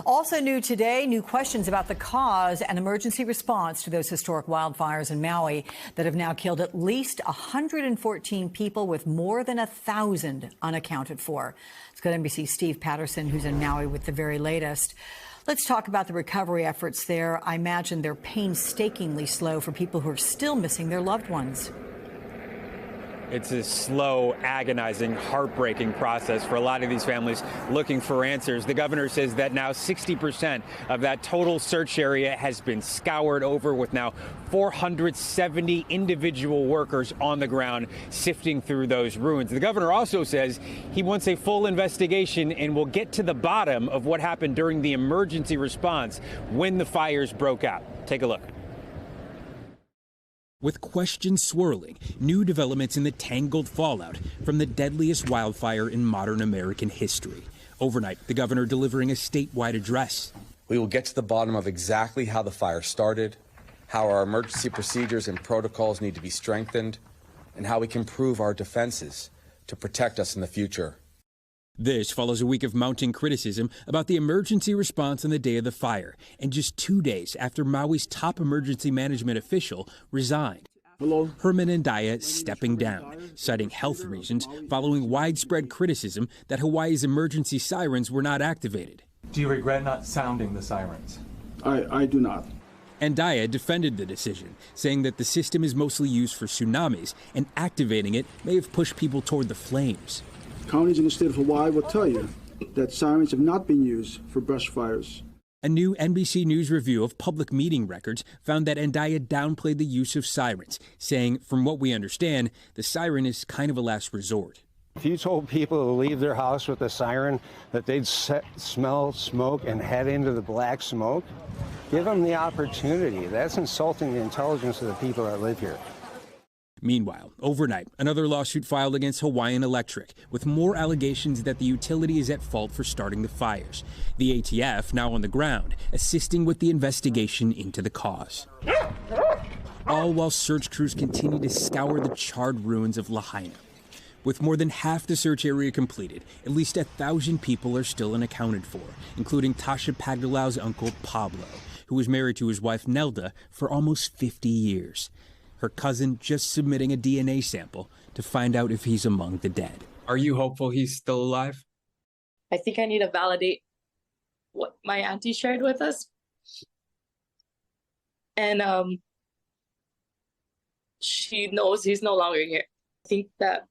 Also new today, new questions about the cause and emergency response to those historic wildfires in Maui that have now killed at least 114 people with more than 1,000 unaccounted for. Let's go to NBC's Steve Patterson, who's in Maui with the very latest. Let's talk about the recovery efforts there. I imagine they're painstakingly slow for people who are still missing their loved ones. It's a slow, agonizing, heartbreaking process for a lot of these families looking for answers. The governor says that now 60% of that total search area has been scoured over, with now 470 individual workers on the ground sifting through those ruins. The governor also says he wants a full investigation and will get to the bottom of what happened during the emergency response when the fires broke out. Take a look. With questions swirling, new developments in the tangled fallout from the deadliest wildfire in modern American history. Overnight, the governor delivering a statewide address. We will get to the bottom of exactly how the fire started, how our emergency procedures and protocols need to be strengthened, and how we can improve our defenses to protect us in the future. This follows a week of mounting criticism about the emergency response on the day of the fire, and just 2 days after Maui's top emergency management official resigned. Hello. Herman Andaya stepping down, citing health reasons following widespread criticism that Hawaii's emergency sirens were not activated. Do you regret not sounding the sirens? I do not. Andaya defended the decision, saying that the system is mostly used for tsunamis, and activating it may have pushed people toward the flames. Counties in the state of Hawaii will tell you that sirens have not been used for brush fires. A new NBC News review of public meeting records found that Andaya downplayed the use of sirens, saying, from what we understand, the siren is kind of a last resort. If you told people to leave their house with a siren, that they'd smell smoke and head into the black smoke, give them the opportunity. That's insulting the intelligence of the people that live here. Meanwhile, overnight, another lawsuit filed against Hawaiian Electric, with more allegations that the utility is at fault for starting the fires. The ATF now on the ground, assisting with the investigation into the cause. All while search crews continue to scour the charred ruins of Lahaina. With more than half the search area completed, at least 1,000 people are still unaccounted for, including Tasha Pagdalau's uncle Pablo, who was married to his wife Nelda for almost 50 years. Her cousin just submitting a DNA sample to find out if he's among the dead. Are you hopeful he's still alive? I think I need to validate what my auntie shared with us. And she knows he's no longer here. I think that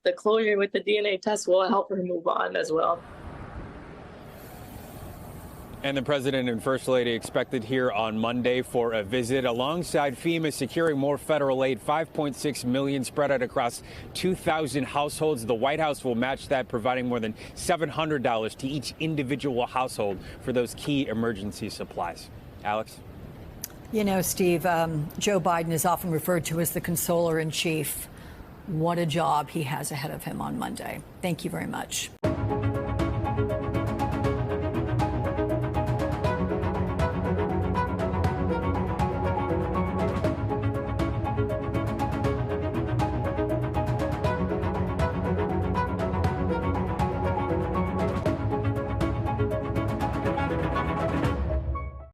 the closure with the DNA test will help her move on as well. And the president and first lady expected here on Monday for a visit alongside FEMA securing more federal aid, $5.6 million spread out across 2,000 households. The White House will match that, providing more than $700 to each individual household for those key emergency supplies. Alex? You know, Steve, Joe Biden is often referred to as the consoler in chief. What a job he has ahead of him on Monday. Thank you very much.